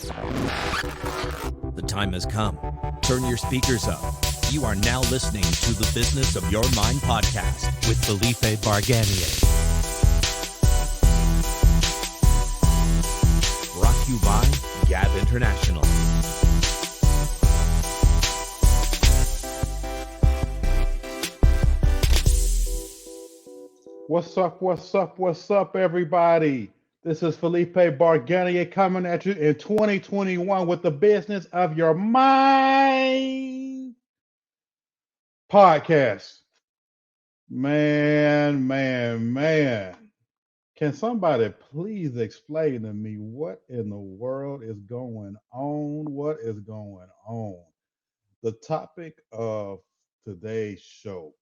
The time has come. Turn your speakers up. You are now listening to the Business of Your Mind podcast with Felipe Barganier. Brought to you by Gab International. What's up, everybody? This is Felipe Barganier coming at you in 2021 with the Business of Your Mind podcast. Man. Can somebody please explain to me what in the world is going on? What is going on? The topic of today's show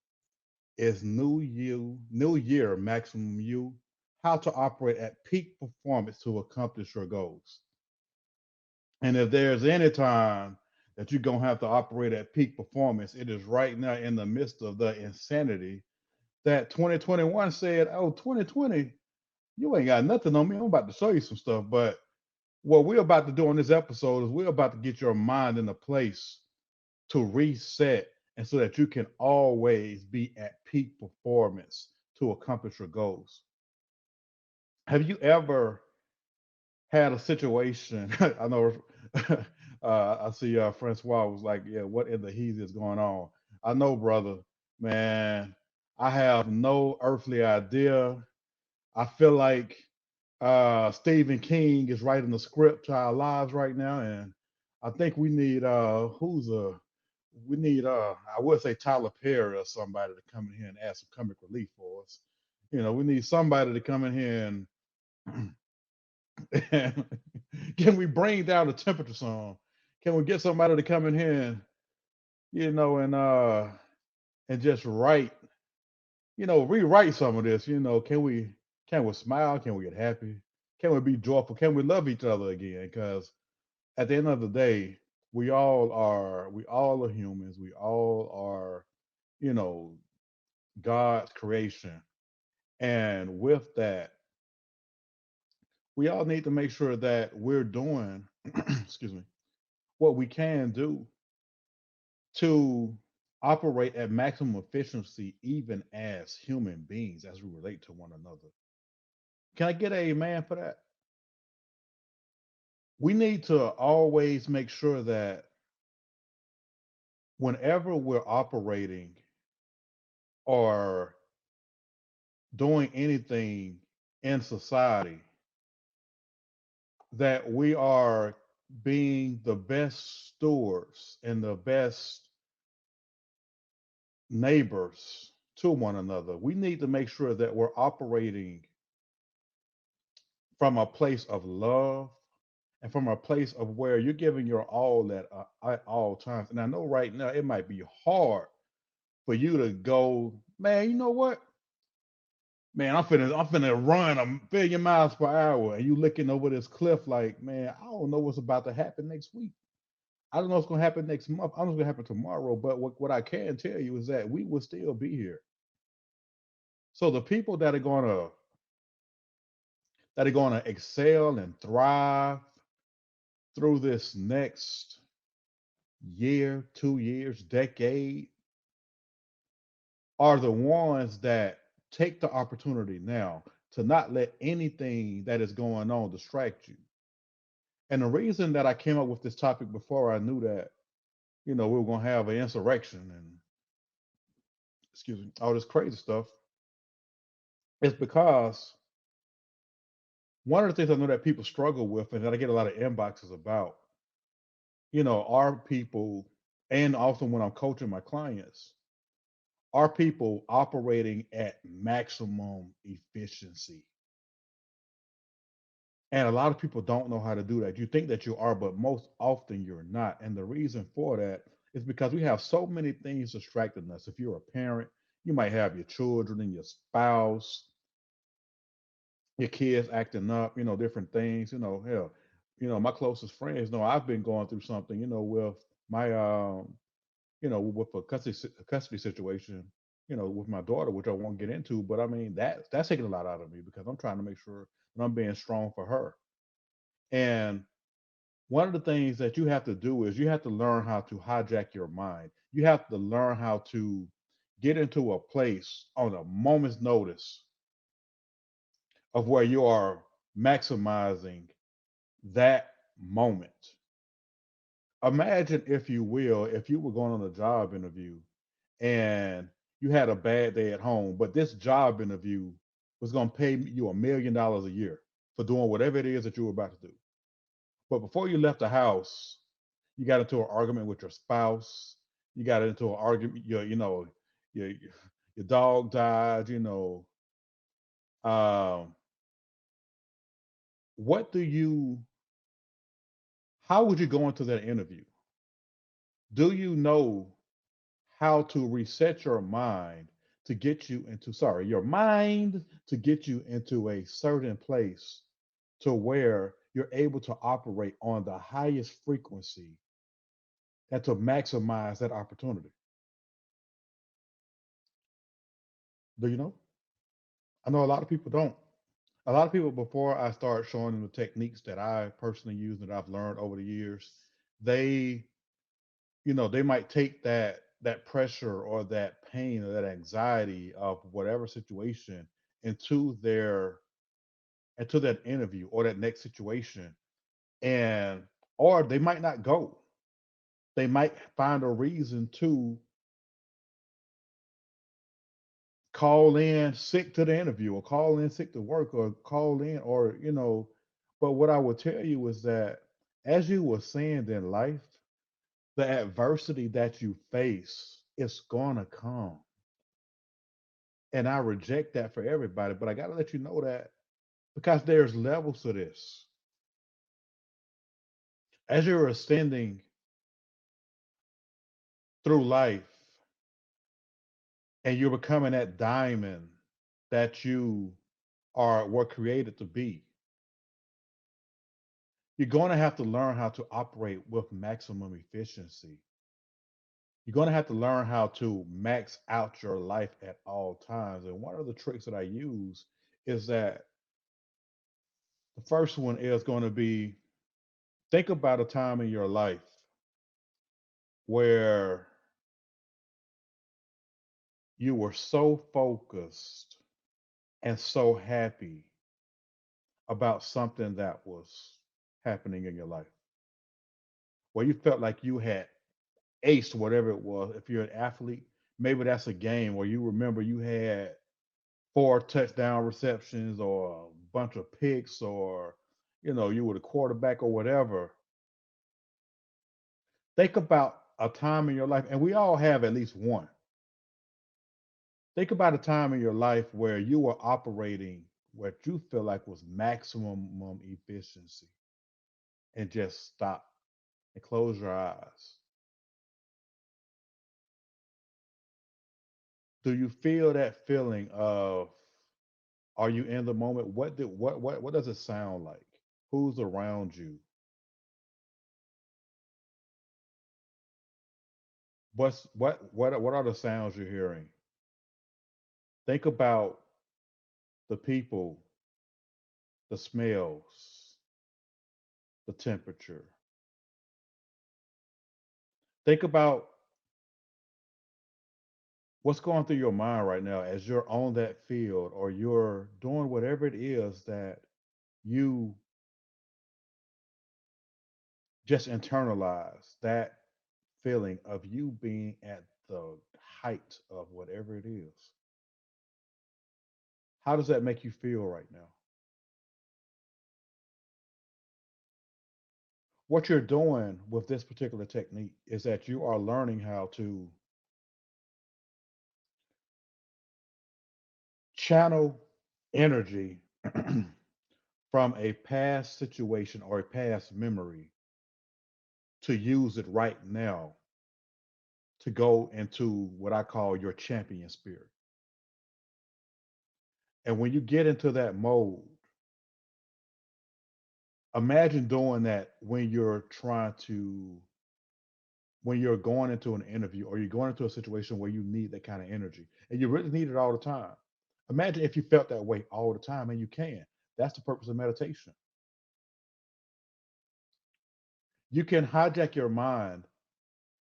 is new year, maximum you, how to operate at peak performance to accomplish your goals. And if there's any time that you're going to have to operate at peak performance, it is right now in the midst of the insanity that 2021 said, oh, 2020, you ain't got nothing on me. I'm about to show you some stuff. But what we're about to do on this episode is we're about to get your mind in a place to reset and so that you can always be at peak performance to accomplish your goals. Have you ever had a situation? I know I see Francois was like, yeah, what in the heat is going on? I know, brother, man, I have no earthly idea. I feel like Stephen King is writing the script to our lives right now, and I think we need I would say Tyler Perry or somebody to come in here and add some comic relief for us. You know, we need somebody to come in here and can we bring down the temperature some? Can we get somebody to come in here and and just write, rewrite some of this? Can we smile? Can we get happy? Can we be joyful? Can we love each other again? Because at the end of the day, we all are humans. We all are, you know, God's creation. And with that, we all need to make sure that we're doing, excuse me, what we can do to operate at maximum efficiency, even as human beings, as we relate to one another. Can I get a amen for that? We need to always make sure that whenever we're operating or doing anything in society, that we are being the best stewards and the best neighbors to one another. We need to make sure that we're operating from a place of love and from a place of where you're giving your all at all times. And I know right now it might be hard for you to go, man, you know what? Man, I'm finna run a billion miles per hour, and you looking over this cliff like, man, I don't know what's about to happen next week. I don't know what's gonna happen next month. I don't know what's gonna happen tomorrow. But what I can tell you is that we will still be here. So the people that are gonna excel and thrive through this next year, 2 years, decade, are the ones that take the opportunity now to not let anything that is going on distract you. And the reason that I came up with this topic before I knew that, we were gonna have an insurrection and, excuse me, all this crazy stuff, is because one of the things I know that people struggle with and that I get a lot of inboxes about, are people, and also when I'm coaching my clients, are people operating at maximum efficiency. And a lot of people don't know how to do that. You think that you are, but most often you're not. And the reason for that is because we have so many things distracting us. If you're a parent, you might have your children and your spouse, your kids acting up, different things, hell, my closest friends know I've been going through something, with my, with a custody situation, with my daughter, which I won't get into, but I mean, that's taking a lot out of me because I'm trying to make sure that I'm being strong for her. And one of the things that you have to do is you have to learn how to hijack your mind. You have to learn how to get into a place on a moment's notice of where you are maximizing that moment. Imagine, if you will, if you were going on a job interview and you had a bad day at home, but this job interview was going to pay you $1 million a year for doing whatever it is that you were about to do. But before you left the house, you got into an argument with your spouse. You got into an argument, your your dog died. Um, what do you? How would you go into that interview? Do you know how to reset your mind to get you into, sorry, your mind to get you into a certain place to where you're able to operate on the highest frequency and to maximize that opportunity? Do you know? I know a lot of people don't. A lot of people, before I start showing them the techniques that I personally use that I've learned over the years, they, they might take that pressure or that pain or that anxiety of whatever situation into their into that interview or that next situation, and or they might not go. They might find a reason to call in sick to the interview or call in sick to work or call in or but what I would tell you is that, as you were saying, in life, the adversity that you face is gonna come, and I reject that for everybody, but I got to let you know that because there's levels to this. As you're ascending through life and you're becoming that diamond that you were created to be, you're going to have to learn how to operate with maximum efficiency. You're going to have to learn how to max out your life at all times. And one of the tricks that I use is that the first one is going to be, think about a time in your life where you were so focused and so happy about something that was happening in your life, where you felt like you had aced whatever it was. If you're an athlete, maybe that's a game where you remember you had four touchdown receptions or a bunch of picks, or you were the quarterback or whatever. Think about a time in your life, and we all have at least one. Think about a time in your life where you were operating what you feel like was maximum efficiency, and just stop and close your eyes. Do you feel that feeling of, are you in the moment? What does it sound like? Who's around you? What are the sounds you're hearing? Think about the people, the smells, the temperature. Think about what's going through your mind right now as you're on that field or you're doing whatever it is that you just internalize, that feeling of you being at the height of whatever it is. How does that make you feel right now? What you're doing with this particular technique is that you are learning how to channel energy from a past situation or a past memory to use it right now to go into what I call your champion spirit. And when you get into that mode, imagine doing that when you're going into an interview or you're going into a situation where you need that kind of energy and you really need it all the time. Imagine if you felt that way all the time, and you can. That's the purpose of meditation. You can hijack your mind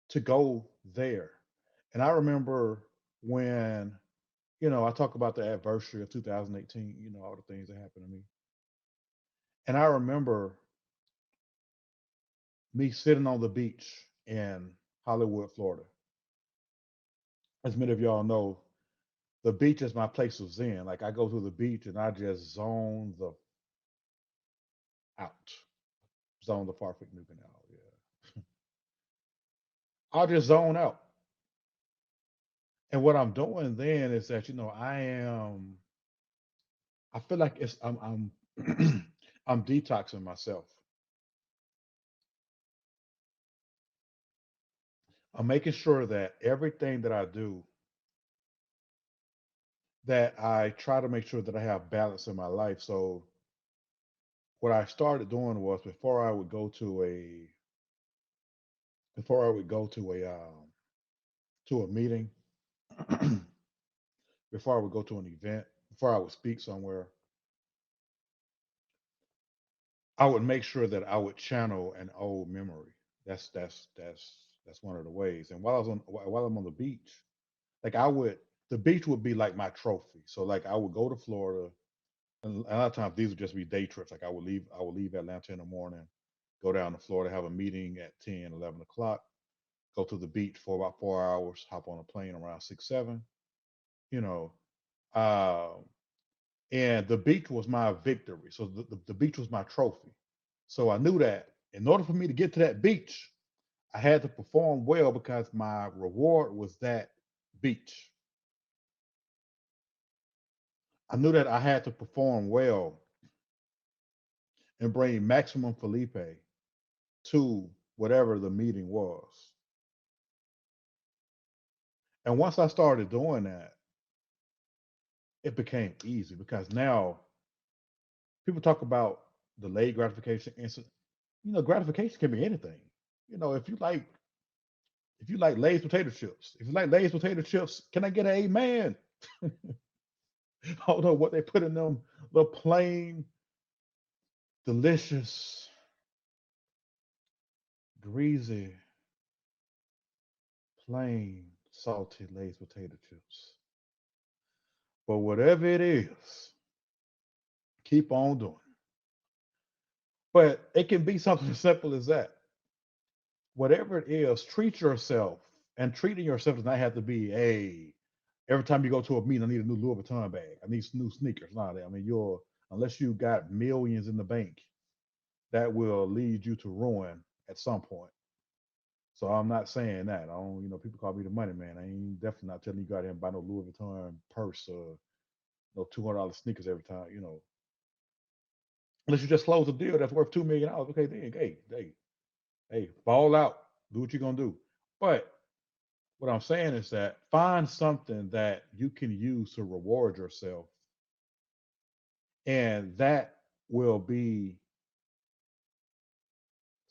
to go there. And I remember when, I talk about the adversary of 2018, all the things that happened to me. And I remember me sitting on the beach in Hollywood, Florida. As many of y'all know, the beach is my place of zen. Like I go to the beach and I just zone the out, zone the perfect new canal. Yeah, I'll just zone out. And what I'm doing then is that I feel like I'm I'm detoxing myself. I'm making sure that everything that I do, that I try to make sure that I have balance in my life. So what I started doing was before I would go to a meeting, before I would go to an event, before I would speak somewhere, I would make sure that I would channel an old memory. That's one of the ways. And while I'm on the beach, like the beach would be like my trophy. So like I would go to Florida, and a lot of times these would just be day trips. Like I would leave Atlanta in the morning, go down to Florida, have a meeting at 10, 11 o'clock, go to the beach for about 4 hours, hop on a plane around 6, 7, you know. Uh, and the beach was my victory. So the beach was my trophy. So I knew that in order for me to get to that beach, I had to perform well because my reward was that beach. I knew that I had to perform well and bring maximum Felipe to whatever the meeting was. And once I started doing that, it became easy because now people talk about delayed gratification instant. Gratification can be anything. You know, if you like Lay's potato chips, if you like Lay's potato chips, can I get an amen? I don't know what they put in them little plain, delicious, greasy, plain, salty Lay's potato chips. But whatever it is, keep on doing. But it can be something as simple as that. Whatever it is, treat yourself. And treating yourself does not have to be, hey, every time you go to a meeting, I need a new Louis Vuitton bag. I need some new sneakers. Not that. I mean, unless you got millions in the bank, that will lead you to ruin at some point. So I'm not saying that. I don't, people call me the money man. I ain't definitely not telling you go out here and buy no Louis Vuitton purse or no $200 sneakers every time. Unless you just close a deal that's worth $2 million. Okay, then hey, ball out. Do what you're gonna do. But what I'm saying is that find something that you can use to reward yourself, and that will be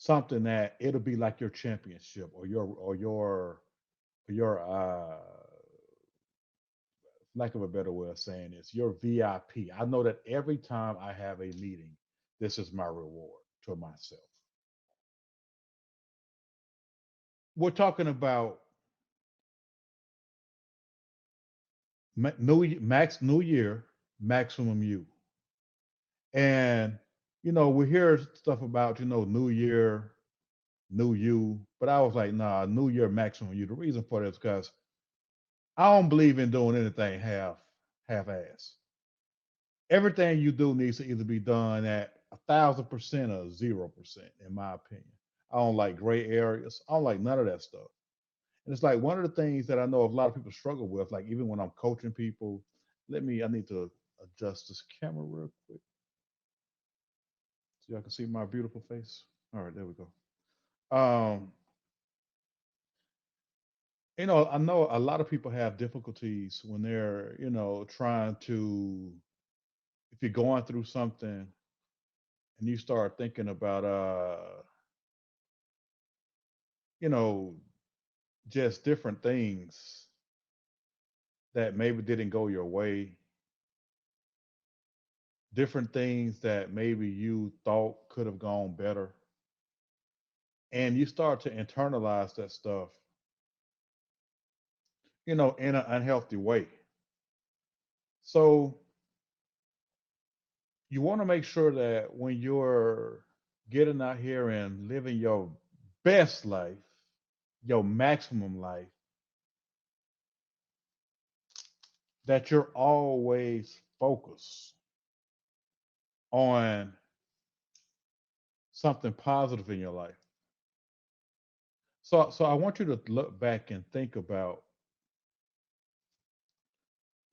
something that it'll be like your championship or your lack of a better way of saying this, your VIP. I know that every time I have a meeting, this is my reward to myself. We're talking about new year, maximum you. And we hear stuff about New Year, New You, but I was like, nah, New Year, maximum you. The reason for this because I don't believe in doing anything half ass. Everything you do needs to either be done at 1,000% or 0%, in my opinion. I don't like gray areas. I don't like none of that stuff. And it's like one of the things that I know a lot of people struggle with, like even when I'm coaching people. I need to adjust this camera real quick so y'all can see my beautiful face. All right, there we go. Um, I know a lot of people have difficulties when they're, trying to, if you're going through something and you start thinking about, you know, just different things that maybe didn't go your way, different things that maybe you thought could have gone better. and you start to internalize that stuff, in an unhealthy way. So you want to make sure that when you're getting out here and living your best life, your maximum life, that you're always focused on something positive in your life. So I want you to look back and think about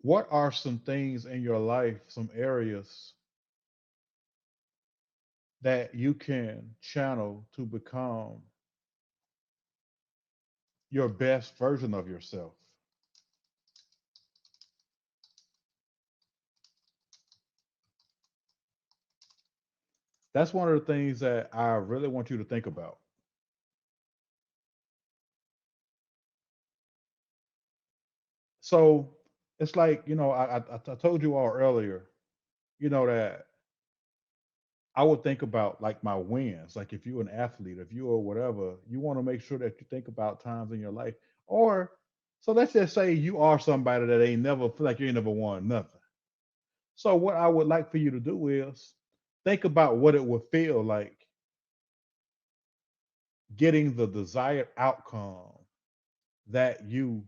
what are some things in your life, some areas that you can channel to become your best version of yourself. That's one of the things that I really want you to think about. So it's like, I told you all earlier, that I would think about like my wins. Like if you're an athlete, if you are whatever, you want to make sure that you think about times in your life. Or so let's just say you are somebody that ain't never feel like you ain't never won nothing. So what I would like for you to do is think about what it would feel like getting the desired outcome that you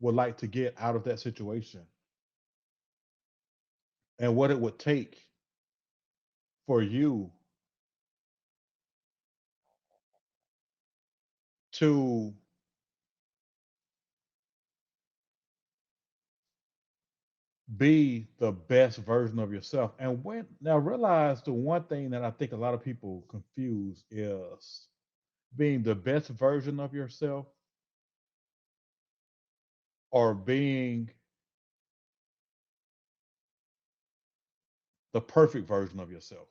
would like to get out of that situation and what it would take for you to be the best version of yourself. And when now realize the one thing that I think a lot of people confuse is being the best version of yourself or being the perfect version of yourself.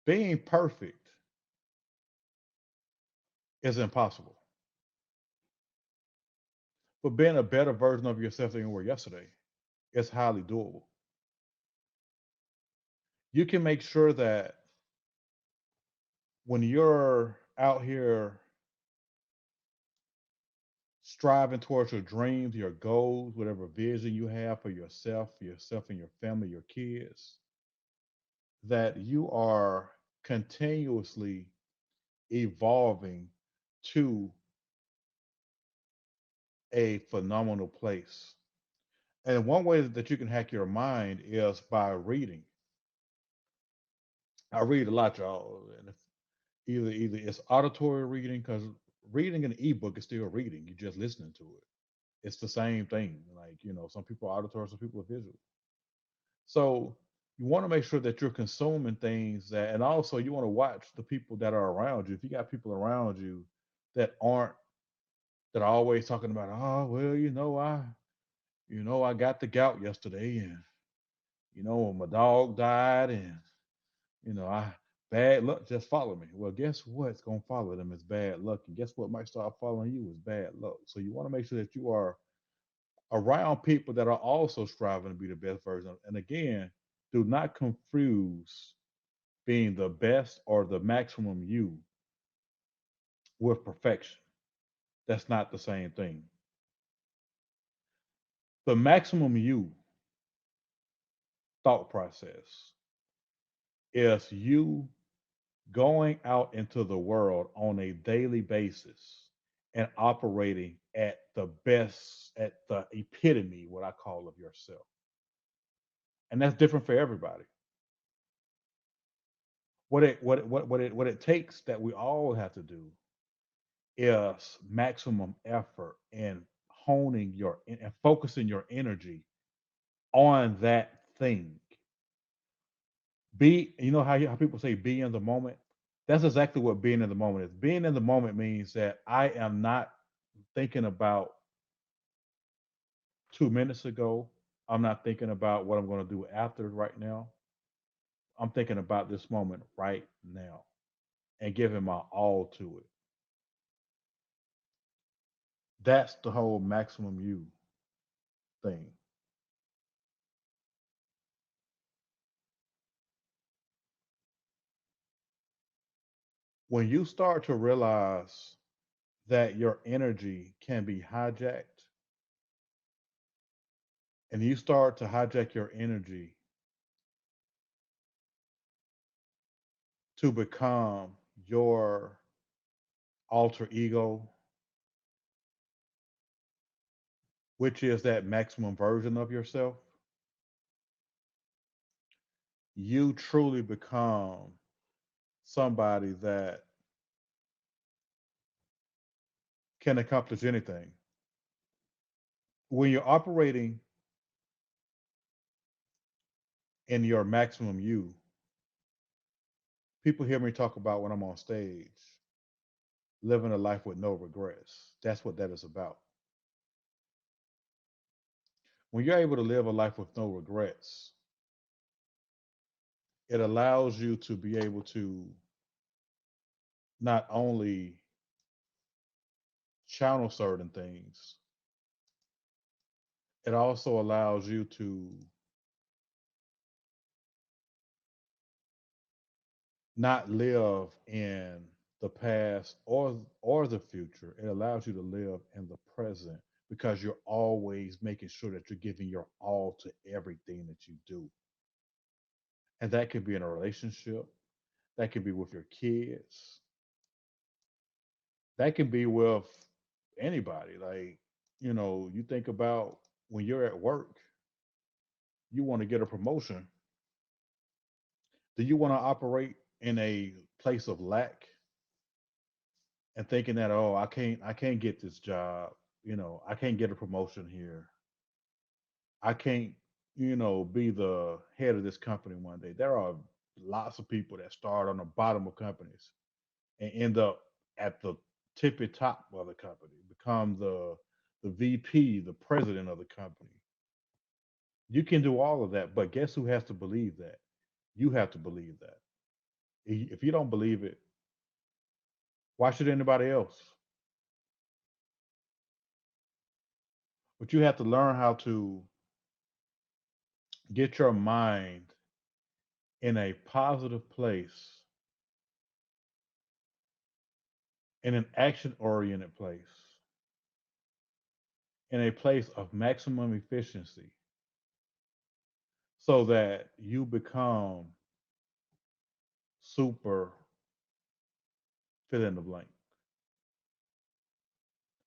Being perfect is impossible, but being a better version of yourself than you were yesterday is highly doable. You can make sure that when you're out here striving towards your dreams, your goals, whatever vision you have for yourself and your family, your kids, that you are continuously evolving to a phenomenal place. And one way that you can hack your mind is by reading. I read a lot, y'all, and if either it's auditory reading because reading an ebook is still reading. You're just listening to it. It's the same thing. Like some people are auditory, some people are visual. So you want to make sure that you're consuming things that, and also you want to watch the people that are around you. If you got people around you that aren't that are always talking about, oh well, I got the gout yesterday, and my dog died, and I bad luck just follow me. Well, guess what's gonna follow them is bad luck, and guess what might start following you is bad luck. So you want to make sure that you are around people that are also striving to be the best version. And again, do not confuse being the best or the maximum you with perfection. That's not the same thing. The maximum you thought process is you going out into the world on a daily basis and operating at the best, at the epitome, what I call of yourself. And that's different for everybody. What it takes that we all have to do is maximum effort in honing and focusing your energy on that thing. How people say be in the moment? That's exactly what being in the moment is. Being in the moment means that I am not thinking about 2 minutes ago. I'm not thinking about what I'm going to do after right now. I'm thinking about this moment right now and giving my all to it. That's the whole maximum you thing. When you start to realize that your energy can be hijacked, and you start to hijack your energy to become your alter ego, which is that maximum version of yourself, you truly become somebody that can accomplish anything. When you're operating in your maximum you, people hear me talk about when I'm on stage, living a life with no regrets. That's what that is about. When you're able to live a life with no regrets, it allows you to be able to not only channel certain things, it also allows you to not live in the past or the future. It allows you to live in the present because you're always making sure that you're giving your all to everything that you do. And that could be in a relationship, that could be with your kids, that could be with anybody. Like, you think about when you're at work, you want to get a promotion. Do you want to operate in a place of lack and thinking that, oh, I can't get this job, I can't get a promotion here, I can't, be the head of this company one day? There are lots of people that start on the bottom of companies and end up at the tippy top of the company, become the VP, the president of the company. You can do all of that, but guess who has to believe that? You have to believe that. If you don't believe it, why should anybody else? But you have to learn how to get your mind in a positive place, in an action oriented place, in a place of maximum efficiency, so that you become super fill in the blank.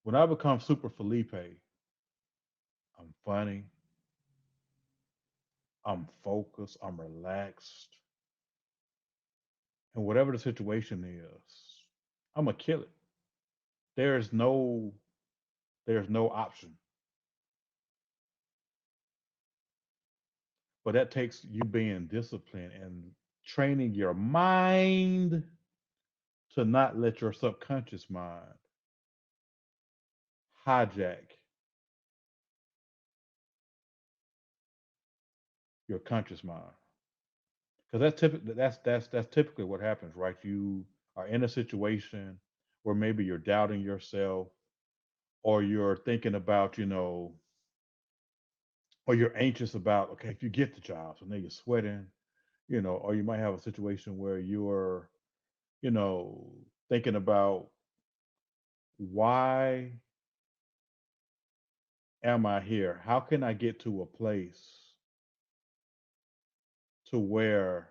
When I become super Felipe, I'm funny, I'm focused, I'm relaxed, and whatever the situation is, I'm gonna kill it. There's no there's no option. But that takes you being disciplined and training your mind to not let your subconscious mind hijack your conscious mind. Because that's typically what happens, right? You are in a situation where maybe you're doubting yourself, or you're thinking about, or you're anxious about, okay, if you get the job, so now you're sweating, or you might have a situation where you're, you know, thinking about, why am I here? How can I get to a place to where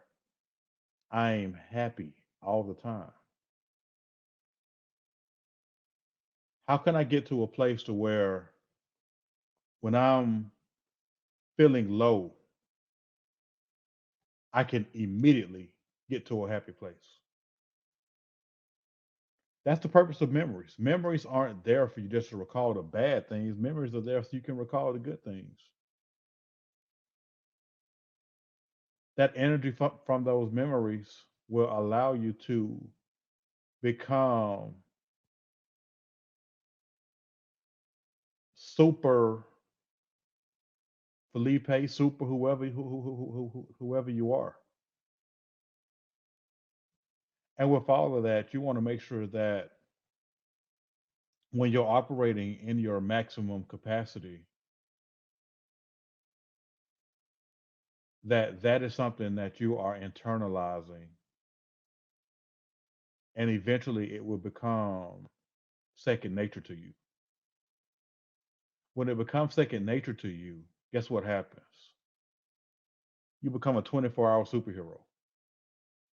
I'm happy all the time? How can I get to a place to where when I'm feeling low, I can immediately get to a happy place? That's the purpose of memories. Memories aren't there for you just to recall the bad things. Memories are there so you can recall the good things. That energy from those memories will allow you to become super Felipe, super whoever whoever you are. And with all of that, you want to make sure that when you're operating in your maximum capacity, that is something that you are internalizing and eventually it will become second nature to you. When it becomes second nature to you, guess what happens? You become a 24-hour superhero.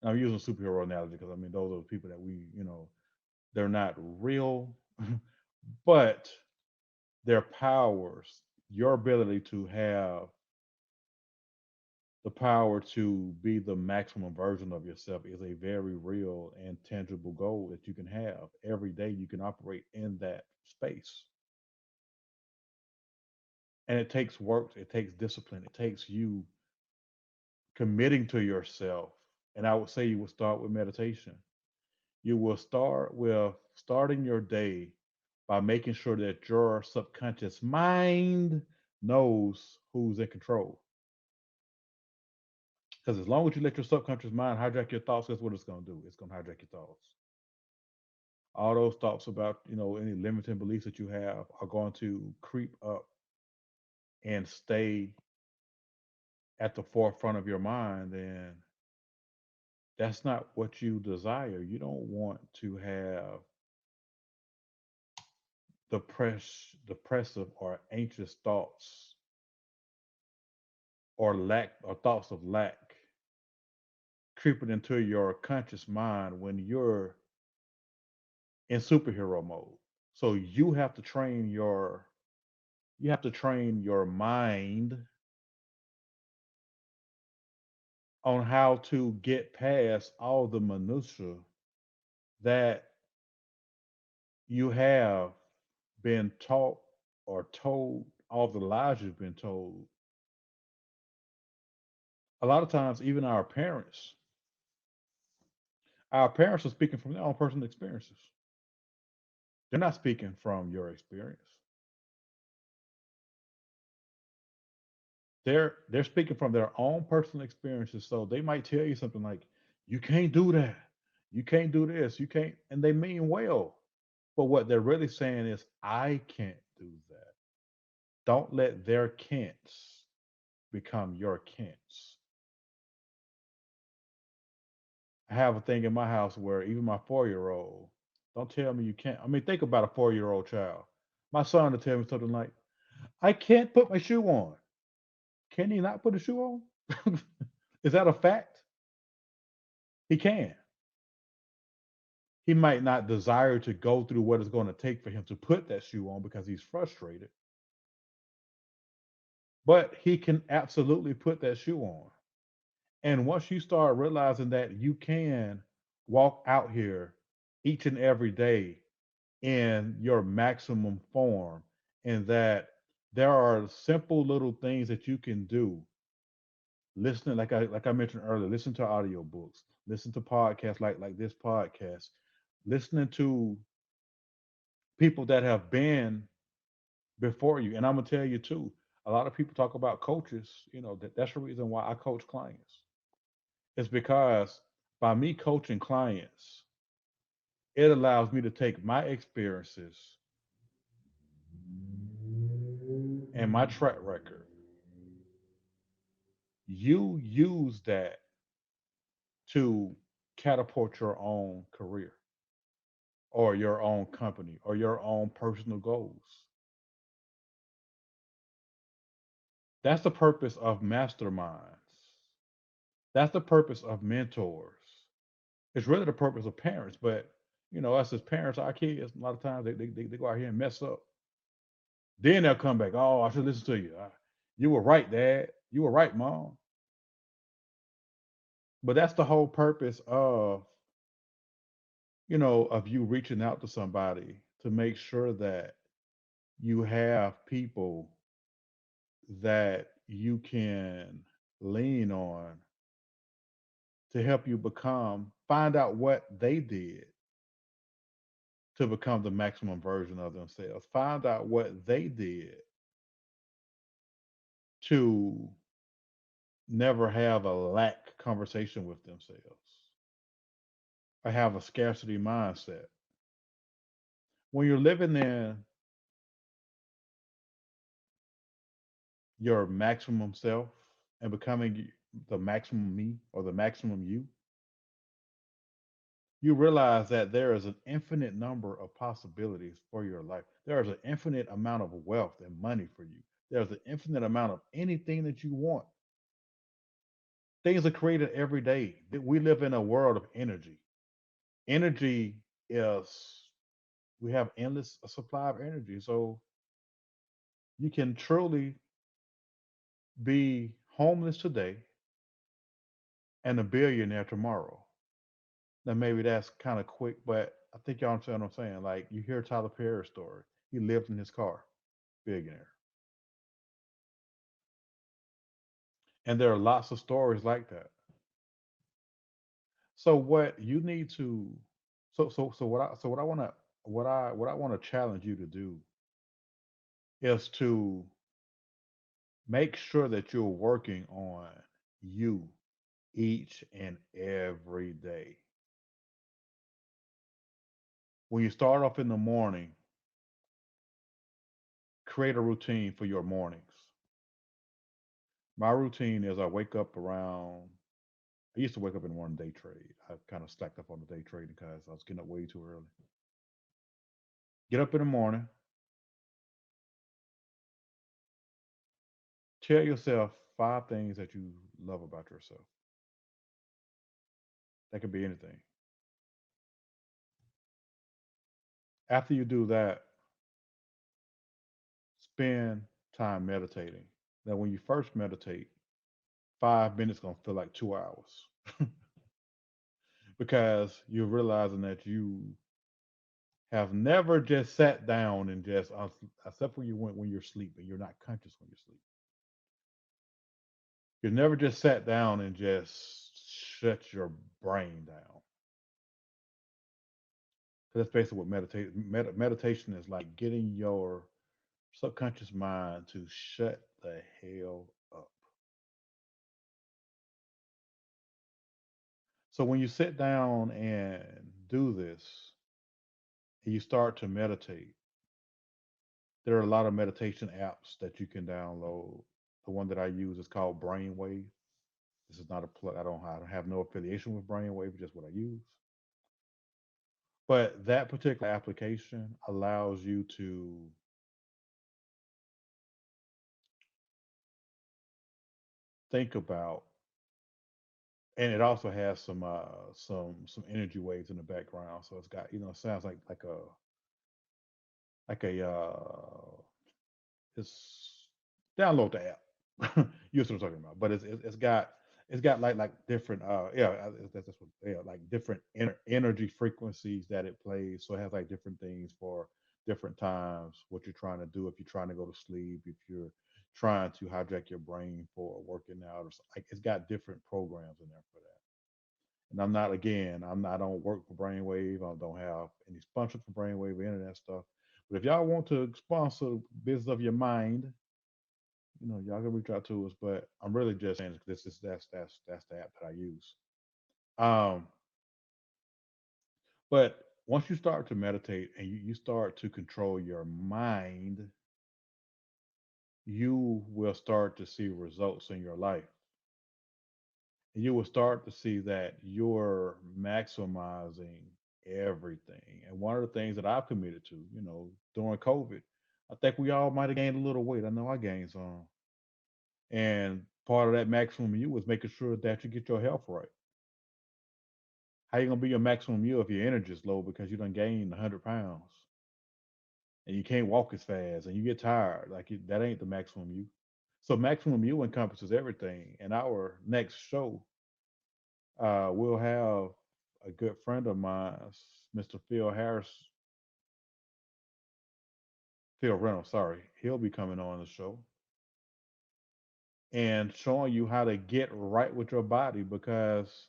I'm using a superhero analogy because I mean those are the people that they're not real, but their powers, your ability to have the power to be the maximum version of yourself is a very real and tangible goal that you can have. Every day you can operate in that space. And it takes work, it takes discipline, it takes you committing to yourself. And I would say you would start with meditation. You will start with starting your day by making sure that your subconscious mind knows who's in control. Because as long as you let your subconscious mind hijack your thoughts, that's what it's going to do. It's going to hijack your thoughts. All those thoughts about any limiting beliefs that you have are going to creep up and stay at the forefront of your mind, and that's not what you desire. You don't want to have depressive or anxious thoughts or lack or thoughts of lack creeping into your conscious mind when you're in superhero mode. So you have to train your mind on how to get past all the minutia that you have been taught or told, all the lies you've been told. A lot of times, even our parents are speaking from their own personal experiences. They're not speaking from your experience. They're speaking from their own personal experiences. So they might tell you something like, "You can't do that. You can't do this. You can't," and they mean well. But what they're really saying is, "I can't do that." Don't let their can'ts become your can'ts. I have a thing in my house where even my 4-year-old, don't tell me you can't. I mean, think about a 4-year-old child. My son will tell me something like, "I can't put my shoe on." Can he not put a shoe on? Is that a fact? He can. He might not desire to go through what it's going to take for him to put that shoe on because he's frustrated, but he can absolutely put that shoe on. And once you start realizing that you can walk out here each and every day in your maximum form, and that there are simple little things that you can do, listening like I mentioned earlier, listen to audiobooks, listen to podcasts like this podcast, listening to people that have been before you. And I'm gonna tell you too, a lot of people talk about coaches. That's the reason why I coach clients. It's because by me coaching clients, it allows me to take my experiences and my track record. You use that to catapult your own career or your own company or your own personal goals. That's the purpose of masterminds. That's the purpose of mentors. It's really the purpose of parents. But us as parents, our kids, a lot of times they go out here and mess up. Then they'll come back. Oh, I should listen to you. You were right, Dad. You were right, Mom. But that's the whole purpose of you reaching out to somebody to make sure that you have people that you can lean on to help you find out what they did to become the maximum version of themselves. Find out what they did to never have a lack conversation with themselves or have a scarcity mindset. When you're living in your maximum self and becoming the maximum me or the maximum you, you realize that there is an infinite number of possibilities for your life. There is an infinite amount of wealth and money for you. There's an infinite amount of anything that you want. Things are created every day. We live in a world of energy. Energy is, we have endless supply of energy. So you can truly be homeless today and a billionaire tomorrow. Now maybe that's kind of quick, but I think y'all understand what I'm saying. Like you hear Tyler Perry's story. He lived in his car, billionaire. And there are lots of stories like that. So what you need to so what I want to challenge you to do is to make sure that you're working on you each and every day. When you start off in the morning, create a routine for your mornings. My routine is I wake up around, I used to wake up in the morning day trade. I kind of slacked up on the day trading because I was getting up way too early. Get up in the morning, tell yourself 5 things that you love about yourself. That could be anything. After you do that, spend time meditating. Now, when you first meditate, 5 minutes gonna feel like 2 hours because you're realizing that you have never just sat down and just, except when you went when you're sleeping, you're not conscious when you're sleeping. You never just sat down and just shut your brain down. So that's basically what meditation is like, getting your subconscious mind to shut the hell up. So when you sit down and do this and you start to meditate, there are a lot of meditation apps that you can download. The one that I use is called Brainwave. This is not a plug. I don't have no affiliation with Brainwave, just what I use. But that particular application allows you to think about, and it also has some energy waves in the background. So it's got, it sounds like a it's, download the app. You see what I'm talking about. But it's got like different, that's what, yeah, like different energy frequencies that it plays. So it has like different things for different times, what you're trying to do, if you're trying to go to sleep, if you're trying to hijack your brain for working out or something. Like, it's got different programs in there for that. And I'm not, again, I don't work for Brainwave. I don't have any sponsors for Brainwave or any of that stuff. But if y'all want to sponsor Business of Your Mind, y'all can reach out to us. But I'm really just saying this is that's the app that I use. Um, but once you start to meditate and you start to control your mind, you will start to see results in your life. And you will start to see that you're maximizing everything. And one of the things that I've committed to, during COVID, I think we all might have gained a little weight. I know I gained some. And part of that maximum you was making sure that you get your health right. How you gonna be your maximum you if your energy is low because you done gained 100 pounds and you can't walk as fast and you get tired? Like, that ain't the maximum you. So maximum you encompasses everything. In our next show, we'll have a good friend of mine, Mr. Phil Reynolds. Sorry, he'll be coming on the show and showing you how to get right with your body, because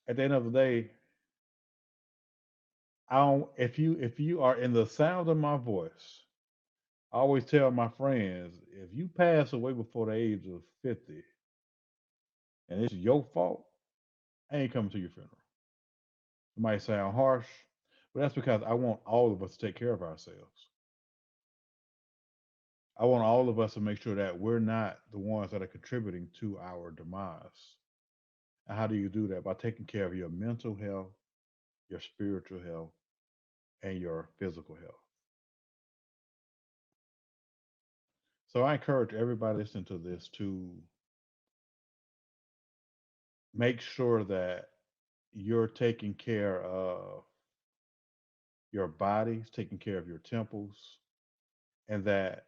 at the end of the day, I don't, if you are in the sound of my voice, I always tell my friends, if you pass away before the age of 50 and it's your fault, I ain't coming to your funeral. It might sound harsh, but that's because I want all of us to take care of ourselves. I want all of us to make sure that we're not the ones that are contributing to our demise. And how do you do that? By taking care of your mental health, your spiritual health, and your physical health. So I encourage everybody listening to this to make sure that you're taking care of your bodies, taking care of your temples, and that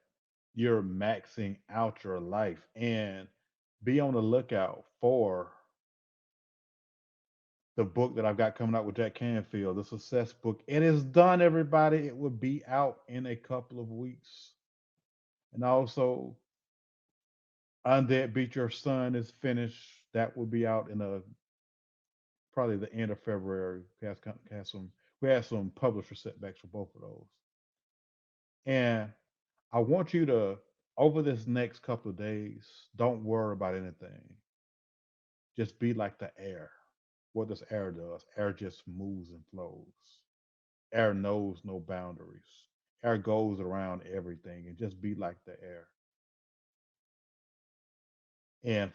you're maxing out your life. And be on the lookout for the book that I've got coming out with Jack Canfield, the success book. It is done, everybody. It will be out in a couple of weeks. And also, Undead Beat Your Son is finished. That will be out in probably the end of February. We had some publisher setbacks for both of those. And I want you to, over this next couple of days, don't worry about anything. Just be like the air. What does air does? Air just moves and flows. Air knows no boundaries. Air goes around everything, and just be like the air and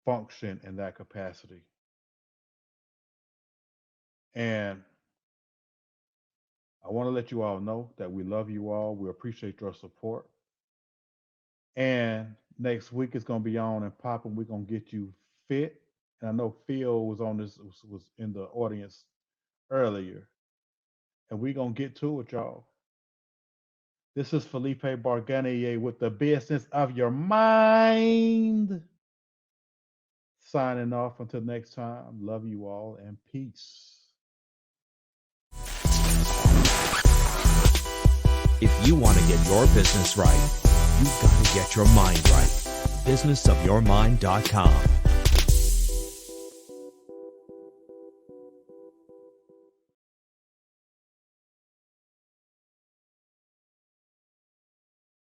function in that capacity. And I want to let you all know that we love you all. We appreciate your support. And next week is going to be on and popping. We're going to get you fit. And I know Phil was on this, was in the audience earlier. And we're going to get to it, y'all. This is Felipe Barganier with the business of your mind. Signing off until next time. Love you all and peace. If you want to get your business right, you've got to get your mind right. Businessofyourmind.com.